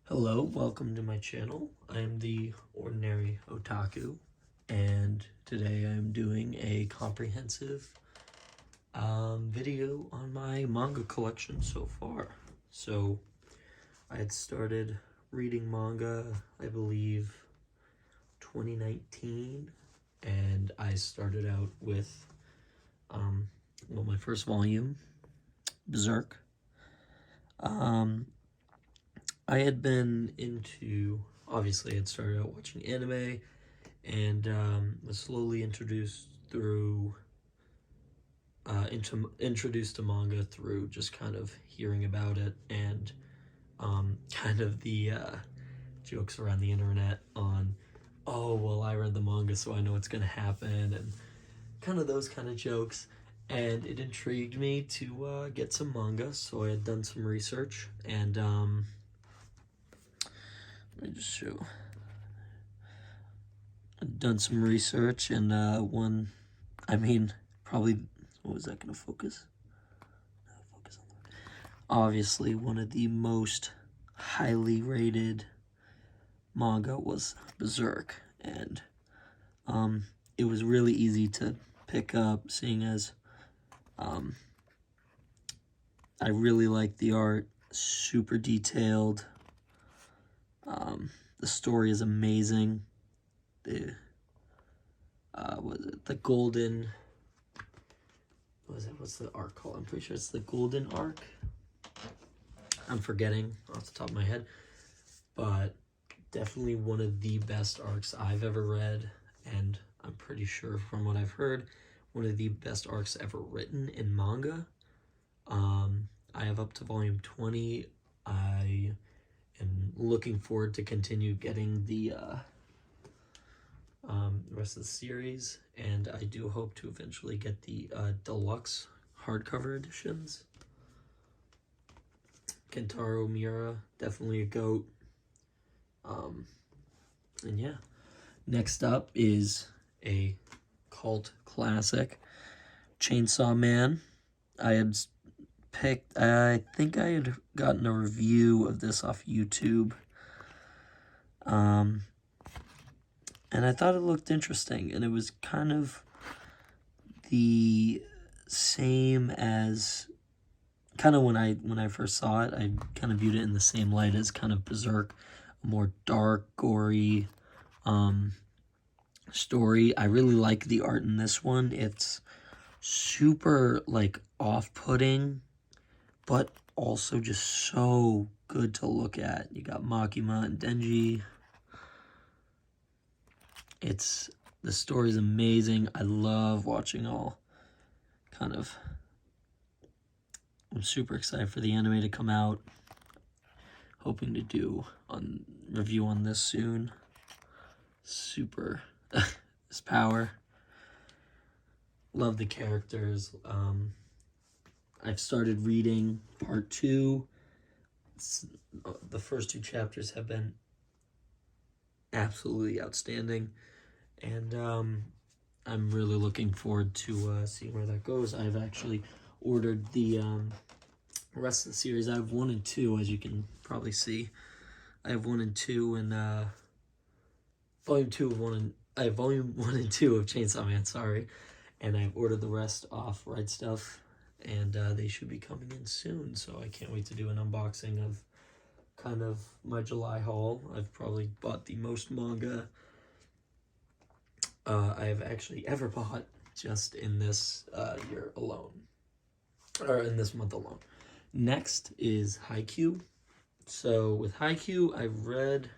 Hello, welcome to my channel. I am the Ordinary Otaku, and today I'm doing a comprehensive video on my manga collection so far. So, I had started reading manga, I believe, 2019, and I started out with, my first volume, Berserk. I had been obviously I had started out watching anime and was slowly introduced introduced to manga through just kind of hearing about it and kind of the jokes around the internet on, oh, well, I read the manga so I know what's going to happen, and kind of those kind of jokes. And it intrigued me to get some manga, so I had done some research, and let me just show. I've done some research, and probably, what was that going to focus? Focus on that. Obviously, one of the most highly rated manga was Berserk, and it was really easy to pick up, seeing as I really like the art, super detailed. The story is amazing. What's the arc called? I'm pretty sure it's the Golden Arc. I'm forgetting off the top of my head, but definitely one of the best arcs I've ever read, and I'm pretty sure from what I've heard, one of the best arcs ever written in manga. I have up to volume 20. I am looking forward to continue getting the rest of the series, and I do hope to eventually get the deluxe hardcover editions. Kentaro Miura, definitely a GOAT. And yeah, next up is a cult classic, Chainsaw Man. I think I had gotten a review of this off YouTube. And I thought it looked interesting, and it was kind of the same as, kind of when I first saw it, I kind of viewed it in the same light as kind of Berserk, a more dark, gory story. I really like the art in this one. It's super, like, off-putting, but also just so good to look at. You got Makima and Denji. The story's amazing. I love watching I'm super excited for the anime to come out. Hoping to do review on this soon. Super this power. Love the characters. I've started reading part 2. The first 2 chapters have been absolutely outstanding, and I'm really looking forward to seeing where that goes. I've actually ordered the rest of the series. I have 1 and 2, as you can probably see. I have 1 and 2, and volume 2 of 1 and I have volume 1 and 2 of Chainsaw Man, sorry, and I've ordered the rest off Right Stuff, and they should be coming in soon, so I can't wait to do an unboxing of kind of my July haul. I've probably bought the most manga I have actually ever bought just in this year alone, or in this month alone. Next is Haikyuu. So with Haikyuu, I've read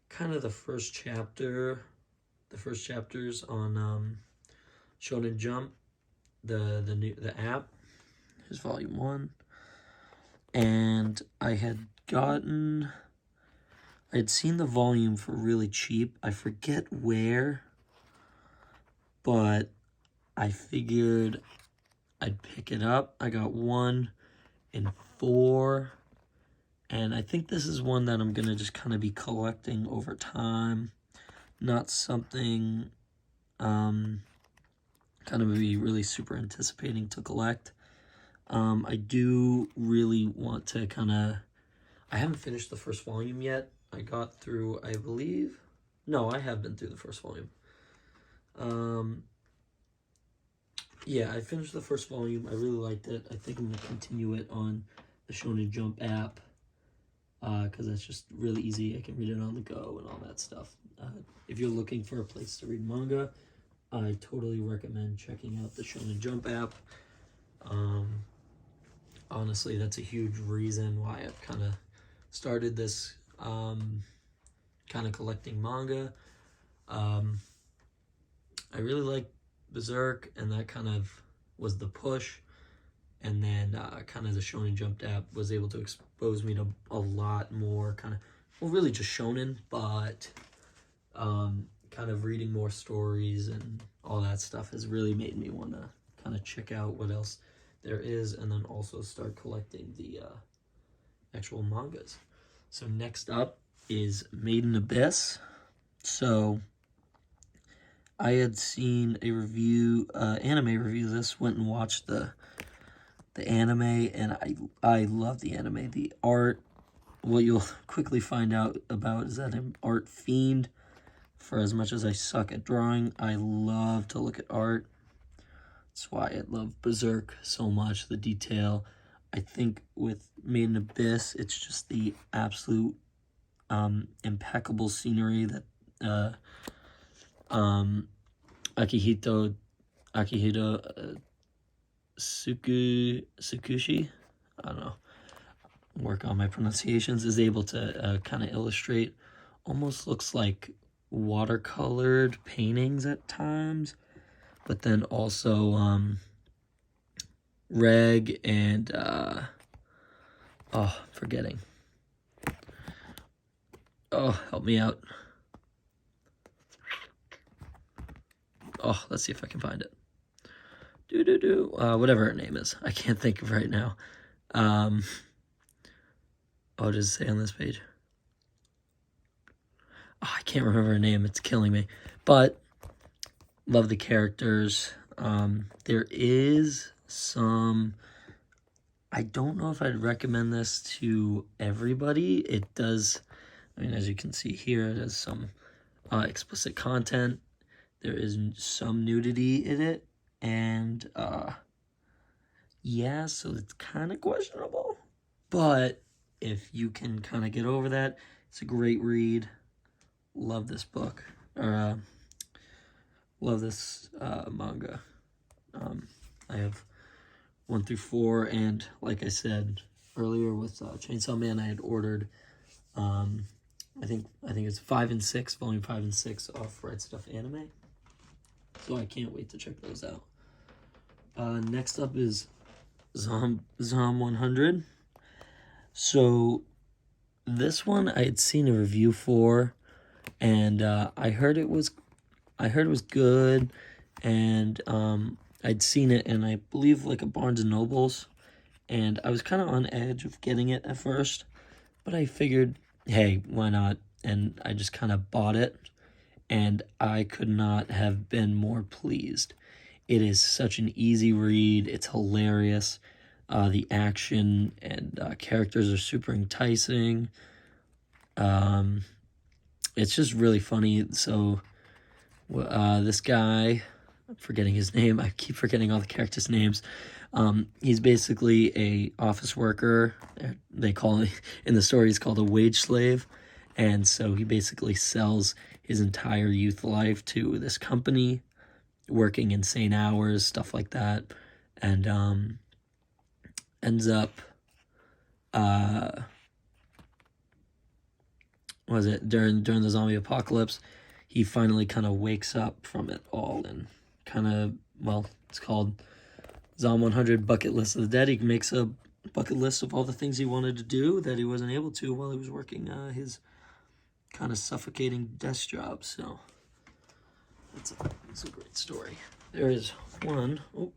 kind of the first chapters on Shonen Jump, the app. Here's volume 1, and I had seen the volume for really cheap. I forget where, but I figured I'd pick it up. I got 1 and 4, and I think this is one that I'm gonna just kind of be collecting over time. Not something kind of be really super anticipating to collect. I do really want to I haven't finished the first volume yet. I got through, I believe... No, I have been through the first volume. Yeah, I finished the first volume. I really liked it. I think I'm going to continue it on the Shonen Jump app, because that's just really easy. I can read it on the go and all that stuff. If you're looking for a place to read manga, I totally recommend checking out the Shonen Jump app. Honestly, that's a huge reason why I've kind of started this kind of collecting manga. I really like Berserk, and that kind of was the push. And then kind of the Shonen Jump app was able to expose me to a lot more kind of, well, really just shonen, but kind of reading more stories and all that stuff has really made me want to kind of check out what else there is, and then also start collecting the actual mangas. So next up is Made in Abyss. So I had seen a review, anime review of this, went and watched the anime, and I love the anime. The art, what you'll quickly find out about is that I'm art fiend. For as much as I suck at drawing, I love to look at art. That's why I love Berserk so much, the detail. I think with Made in Abyss, it's just the absolute impeccable scenery that Akihito Tsukushi, I don't know, work on my pronunciations, is able to kind of illustrate. Almost looks like watercolored paintings at times, but then also reg and forgetting. Oh, help me out. Oh, let's see if I can find it. Whatever her name is. I can't think of right now. Does it say on this page? Oh, I can't remember her name. It's killing me. But, love the characters. There is some... I don't know if I'd recommend this to everybody. It does... I mean, as you can see here, it has some explicit content. There is some nudity in it. And, yeah, so it's kind of questionable. But if you can kind of get over that, it's a great read. Love this book. Or, love this manga. I have 1 through 4, and like I said earlier with Chainsaw Man, I had ordered, I think it's 5 and 6, volume 5 and 6 off Red Stuff Anime. So I can't wait to check those out. Next up is Zom 100. So this one I had seen a review for, and I heard it was good, and I'd seen it in, I believe, like a Barnes and Nobles, and I was kind of on edge of getting it at first, but I figured, hey, why not? And I just kind of bought it, and I could not have been more pleased. It is such an easy read. It's hilarious. The action and characters are super enticing. It's just really funny. So this guy, I'm forgetting his name. I keep forgetting all the characters' names. He's basically a office worker. They call it, in the story, he's called a wage slave. And so he basically sells his entire youth life to this company, working insane hours, stuff like that, and ends up during the zombie apocalypse, he finally kind of wakes up from it all, and kind of, well, it's called Zom 100 Bucket List of the Dead. He makes a bucket list of all the things he wanted to do that he wasn't able to while he was working his kind of suffocating desk job. So it's a great story. There is one. Oh,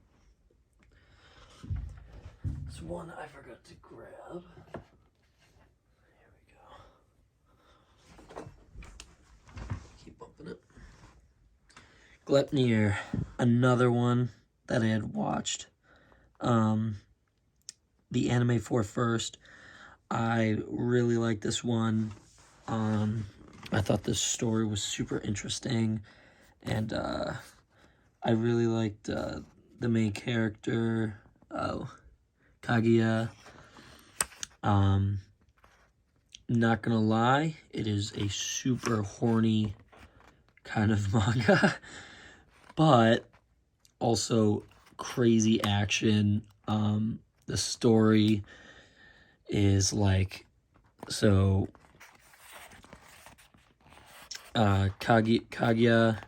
there's one I forgot to grab. Here we go. Keep bumping it. Glepnir, another one that I had watched the anime for first. I really like this one. I thought this story was super interesting, and I really liked the main character, Kaguya. Not gonna lie, it is a super horny kind of manga, but also crazy action. The story is like, so Kaguya,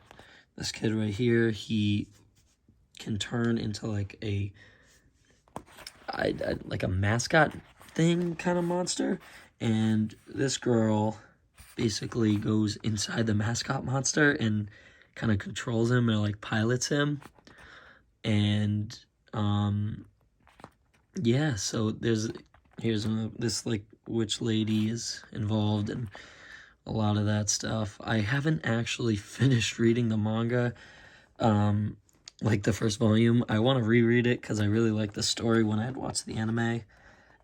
this kid right here, he can turn into like like a mascot thing kind of monster, and this girl basically goes inside the mascot monster and kind of controls him or like pilots him. And yeah, so here's this like witch lady is involved in a lot of that stuff. I haven't actually finished reading the manga, like the first volume. I want to reread it because I really liked the story when I had watched the anime.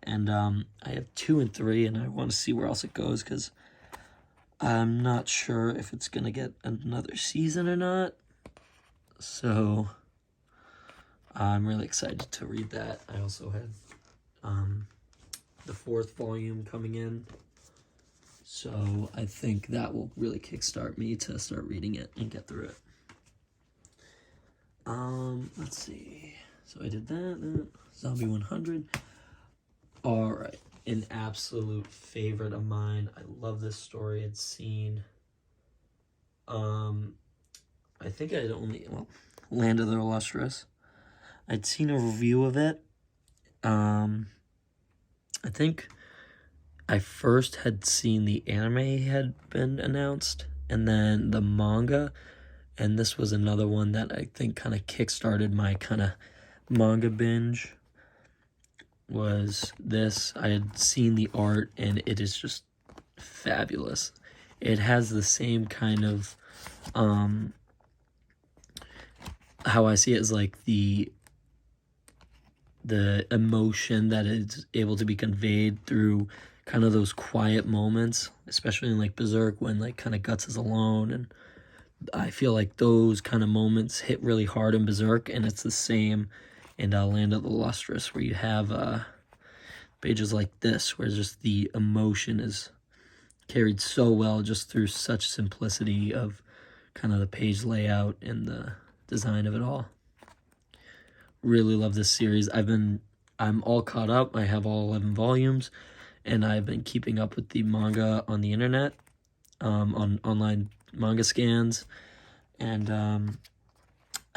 And I have 2 and 3, and I want to see where else it goes because I'm not sure if it's going to get another season or not. So I'm really excited to read that. I also had the 4th volume coming in. So I think that will really kickstart me to start reading it and get through it. Let's see. So I did that. Zombie 100. All right. An absolute favorite of mine. I love this story. I'd seen, I think I'd only, Land of the Illustrious. I'd seen a review of it. I think I first had seen the anime had been announced, and then the manga, and this was another one that I think kind of kickstarted my kind of manga binge, was this. I had seen the art, and it is just fabulous. It has the same kind of, how I see it is like the emotion that is able to be conveyed through kind of those quiet moments, especially in like Berserk when like kind of Guts is alone, and I feel like those kind of moments hit really hard in Berserk, and it's the same in Land of the Lustrous, where you have pages like this where just the emotion is carried so well just through such simplicity of kind of the page layout and the design of it all. Really love this series. I'm all caught up. I have all 11 volumes, and I've been keeping up with the manga on the internet, on online manga scans, and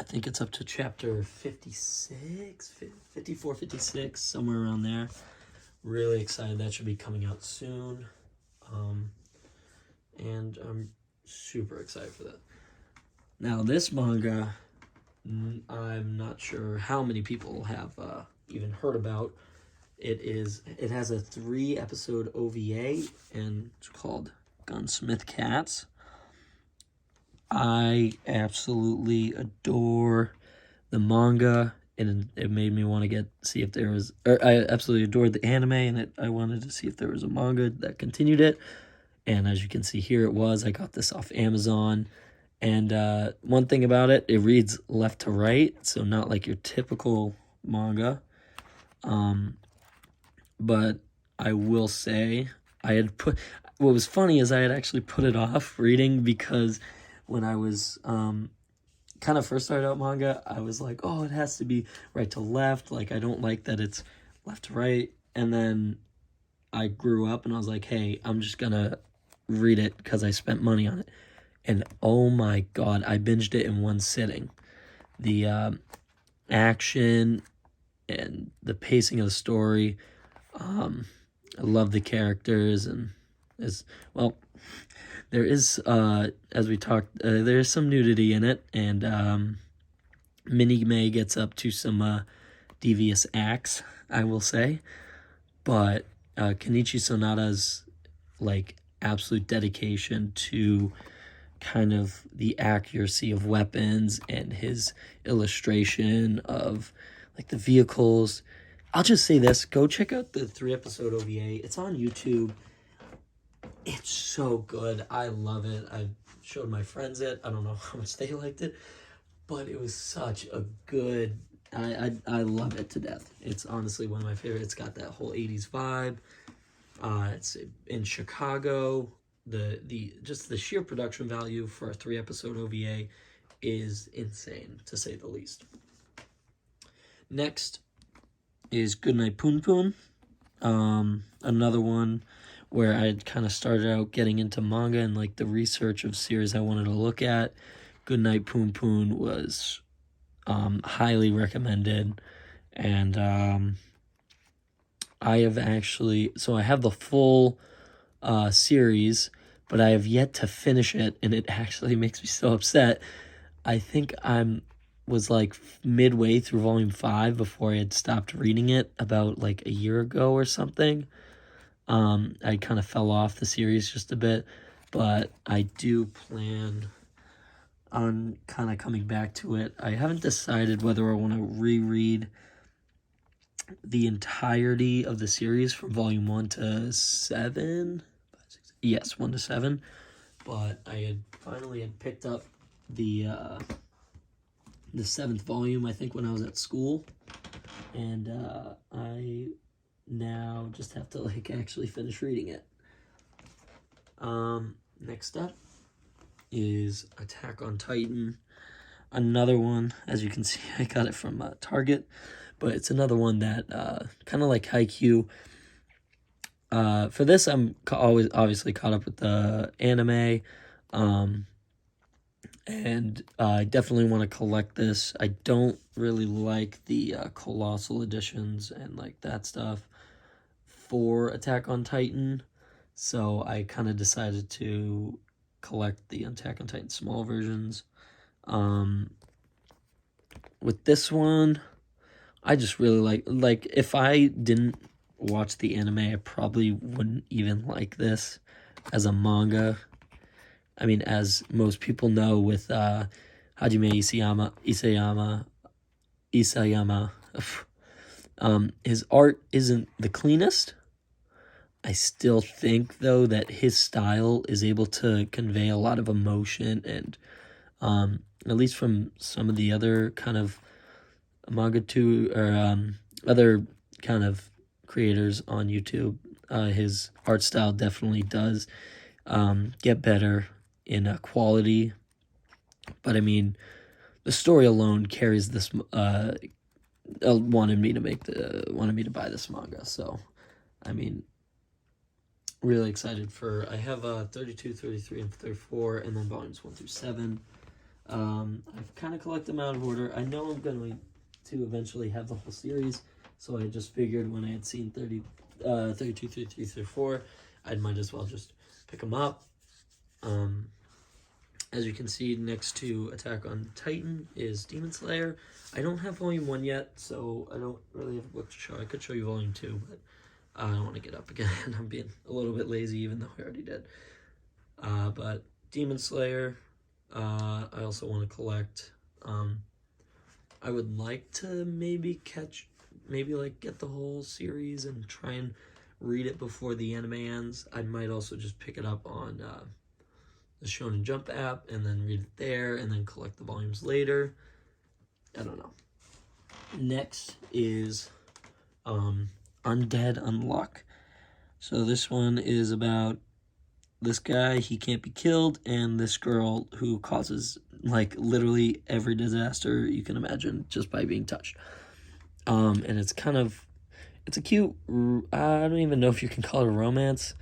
I think it's up to chapter 56, 54, 56, somewhere around there. Really excited. That should be coming out soon, and I'm super excited for that. Now, this manga, I'm not sure how many people have even heard about. It has a 3-episode OVA, and it's called Gunsmith Cats. I absolutely adore the manga, and it made me want to see if there was, or I absolutely adored the anime, and I wanted to see if there was a manga that continued it. And as you can see here, it was. I got this off Amazon. And one thing about it, it reads left to right, so not like your typical manga. But I will say, what was funny is I had actually put it off reading because when I was kind of first started out manga, I was like, oh, it has to be right to left. Like, I don't like that it's left to right. And then I grew up and I was like, hey, I'm just going to read it because I spent money on it. And oh my God, I binged it in one sitting. The action and the pacing of the story. I love the characters, and there is, as we talked, there is some nudity in it, and Minnie May gets up to some devious acts, I will say. But Kenichi Sonata's like absolute dedication to kind of the accuracy of weapons and his illustration of like the vehicles I'll just say this. Go check out the 3-episode OVA. It's on YouTube. It's so good. I love it. I showed my friends it. I don't know how much they liked it, but it was such a good... I love it to death. It's honestly one of my favorites. It's got that whole 80s vibe. It's in Chicago. Just the sheer production value for a 3-episode OVA is insane, to say the least. Next is Goodnight Poon Poon. Another one where I kind of started out getting into manga and like the research of series I wanted to look at. Goodnight Poon Poon was highly recommended, and I have actually, so I have the full series, but I have yet to finish it, and it actually makes me so upset. I think was like midway through volume 5 before I had stopped reading it about like a year ago or something. I kind of fell off the series just a bit, but I do plan on kind of coming back to it. I haven't decided whether I want to reread the entirety of the series from volume 1 to 7. Yes, 1 to 7. But I had finally picked up the 7th volume, I think, when I was at school, and I now just have to like actually finish reading it. Next up is Attack on Titan. Another one, as you can see, I got it from Target, but it's another one that kind of like Haikyuu. For this, I'm always obviously caught up with the anime, and I definitely want to collect this. I don't really like the colossal editions and like that stuff for Attack on Titan, so I kind of decided to collect the Attack on Titan small versions. With this one, I just really like if I didn't watch the anime, I probably wouldn't even like this as a manga. I mean, as most people know, with Hajime Isayama, his art isn't the cleanest. I still think, though, that his style is able to convey a lot of emotion, and at least from some of the other kind of manga other kind of creators on YouTube, his art style definitely does get better in quality. But I mean, the story alone carries this. Wanted me to buy this manga. So, I mean, really excited for. I have 32, 33, and 34, and then volumes 1 through 7. I've kind of collected them out of order. I know I'm going to eventually have the whole series, so I just figured when I had seen 32, 33, 34, I might as well just pick them up. As you can see, next to Attack on Titan is Demon Slayer. I don't have volume 1 yet, so I don't really have a book to show. I could show you volume 2, but I don't want to get up again. I'm being a little bit lazy, even though I already did. But Demon Slayer, I also want to collect. I would like to maybe get the whole series and try and read it before the anime ends. I might also just pick it up on the Shonen Jump app and then read it there and then collect the volumes later. I don't know. Next is Undead Unluck. So this one is about this guy, he can't be killed, and this girl who causes like literally every disaster you can imagine just by being touched. And it's a cute, I don't even know if you can call it a romance,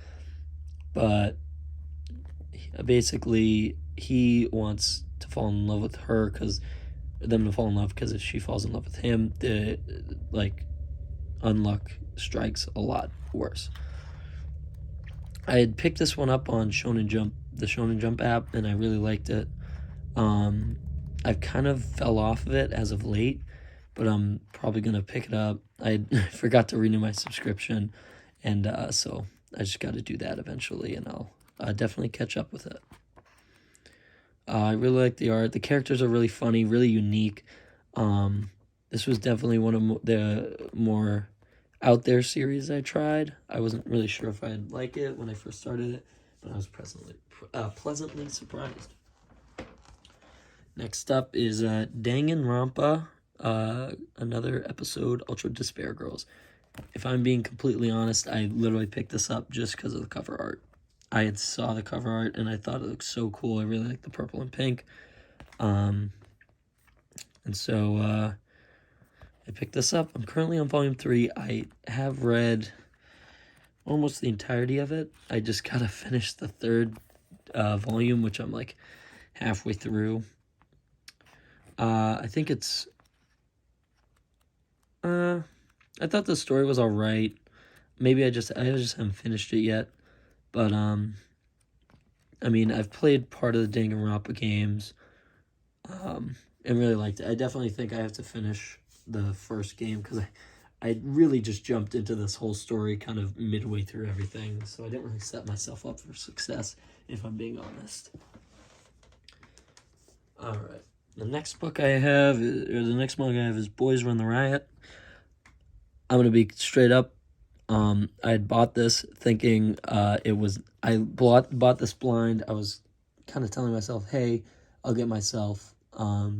but basically he wants to fall in love with her because if she falls in love with him, the unluck strikes a lot worse. I had picked this one up on Shonen Jump, the Shonen Jump app, and I really liked it. I've kind of fell off of it as of late, but I'm probably gonna pick it up. I forgot to renew my subscription, and so I just got to do that eventually, and I'll definitely catch up with it. I really like the art. The characters are really funny, really unique. This was definitely one of the more Out There series I tried. I wasn't really sure if I'd like it when I first started it, but I was pleasantly surprised. Next up is Danganronpa, another episode, Ultra Despair Girls. If I'm being completely honest, I literally picked this up just because of the cover art. I had saw the cover art and I thought it looked so cool. I really like the purple and pink. And so I picked this up. I'm currently on volume 3. I have read almost the entirety of it. I just gotta finish the third volume, which I'm like halfway through. I think it's... I thought the story was alright. Maybe I just haven't finished it yet. But, I mean, I've played part of the Danganronpa games, and really liked it. I definitely think I have to finish the first game, because I really just jumped into this whole story kind of midway through everything, so I didn't really set myself up for success, if I'm being honest. Alright, the next book I have, or the next manga I have, is Boys Run the Riot. I'm going to be straight up. I had bought this thinking I bought this blind. I was kind of telling myself, hey, I'll get myself a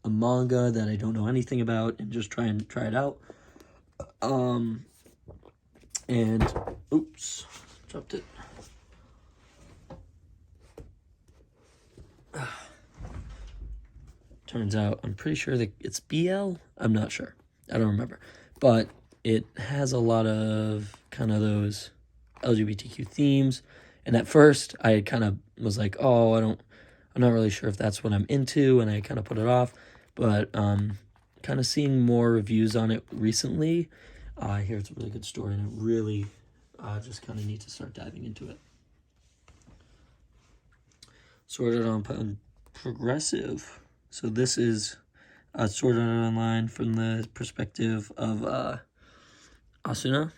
manga that I don't know anything about and just try it out. And oops, dropped it. Turns out I'm pretty sure that it's BL. I'm not sure. I don't remember. But it has a lot of kind of those LGBTQ themes. And at first, I kind of was like, oh, I'm not really sure if that's what I'm into, and I kind of put it off. But kind of seeing more reviews on it recently, I hear it's a really good story, and I really just kind of need to start diving into it. Sword Art Progressive. So this is Sword Art Online from the perspective of Asuna,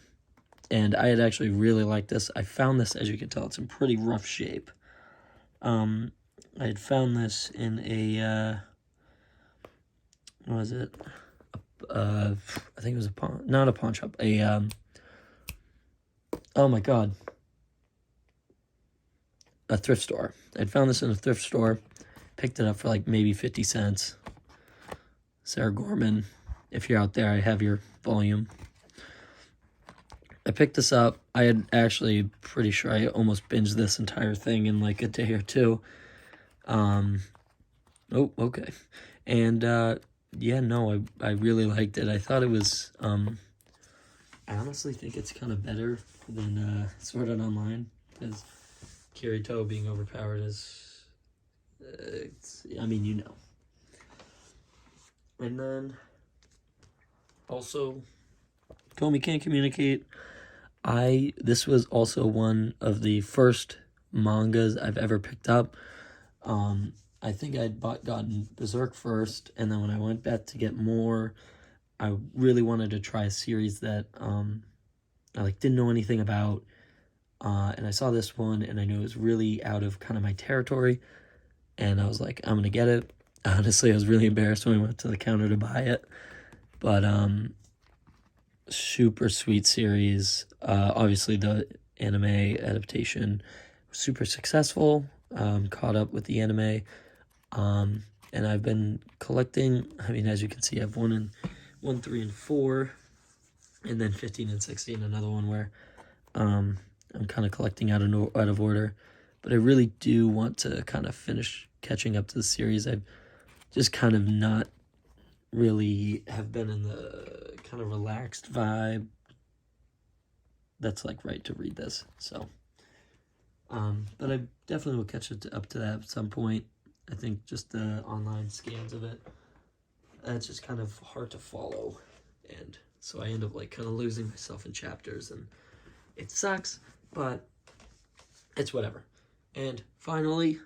and I had actually really liked this. I found this, as you can tell, it's in pretty rough shape. I had found this in a, what was it? I think it was not a pawn shop, oh my god, a thrift store. I'd found this in a thrift store, picked it up for like maybe 50 cents. Sarah Gorman, if you're out there, I have your volume. I picked this up. I had actually pretty sure I almost binged this entire thing in like a day or two. Oh, okay. And yeah, no, I really liked it. I thought it was I honestly think it's kind of better than Sword Art Online, because Kirito being overpowered is I mean, you know. And then also Komi Can't Communicate. This was also one of the first mangas I've ever picked up. I think I'd gotten Berserk first, and then when I went back to get more, I really wanted to try a series that I like didn't know anything about, and I saw this one, and I knew it was really out of kind of my territory, and I was like, I'm gonna get it. Honestly, I was really embarrassed when I went to the counter to buy it, but super sweet series. Obviously the anime adaptation was super successful. Caught up with the anime, and I've been collecting. I mean, as you can see, I have 1, 3, and 4, and then 15 and 16. Another one where I'm kind of collecting out of order, but I really do want to kind of finish catching up to the series. I've just kind of not really have been in the kind of relaxed vibe that's like right to read this, so but I definitely will catch up to that at some point. I think just the online scans of it, it's just kind of hard to follow, and so I end up like kind of losing myself in chapters, and it sucks, but it's whatever. And finally,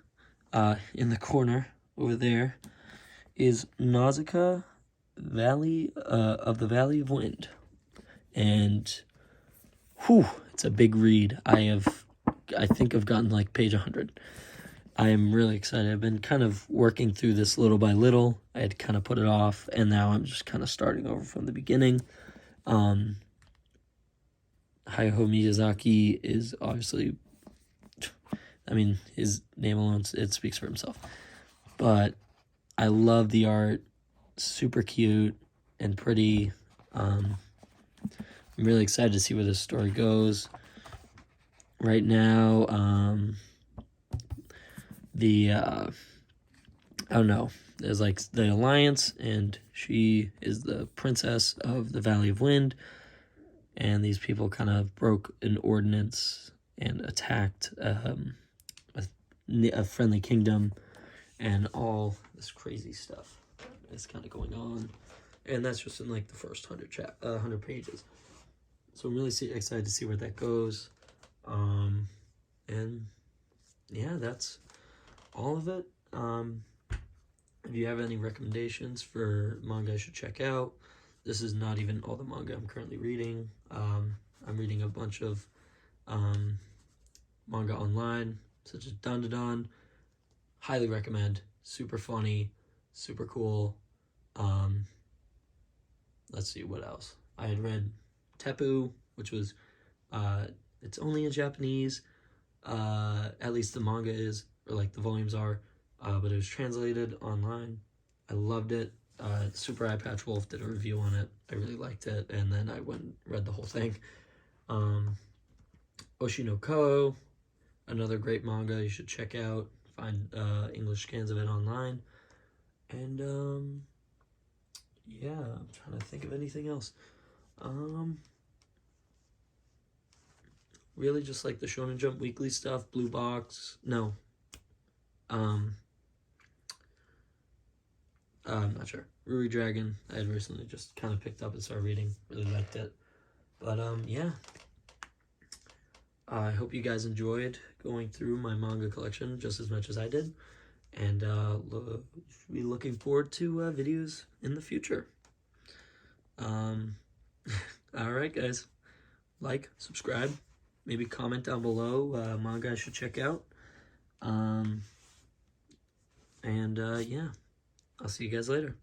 in the corner over there is Nausicaa Valley of the Valley of Wind, and it's a big read. I think I've gotten like page 100. I am really excited. I've been kind of working through this little by little. I had kind of put it off, and now I'm just kind of starting over from the beginning, Hayao Miyazaki is obviously, I mean, his name alone, it speaks for himself. But I love the art, super cute and pretty. I'm really excited to see where this story goes. Right now, I don't know, there's like the Alliance, and she is the princess of the Valley of Wind, and these people kind of broke an ordinance and attacked a friendly kingdom, and all this crazy stuff is kind of going on, and that's just in like the first 100 pages. So I'm really excited to see where that goes. And yeah, that's all of it. If you have any recommendations for manga I should check out, this is not even all the manga I'm currently reading. I'm reading a bunch of manga online, such as Dandadan. Highly recommend. Super funny, super cool. Let's see, what else? I had read Tepu, which was, it's only in Japanese. At least the manga is, or like the volumes are, but it was translated online. I loved it. Super Eye Patch Wolf did a review on it. I really liked it, and then I went and read the whole thing. Oshinoko, another great manga you should check out. Find English scans of it online. And yeah, I'm trying to think of anything else. Really just like the Shonen Jump weekly stuff, Blue Box. No. I'm not sure. Ruri Dragon, I had recently just kind of picked up and started reading. Really liked it. But yeah. I hope you guys enjoyed going through my manga collection just as much as I did. And be looking forward to videos in the future. Alright guys. Like, subscribe. Maybe comment down below manga I should check out. And yeah, I'll see you guys later.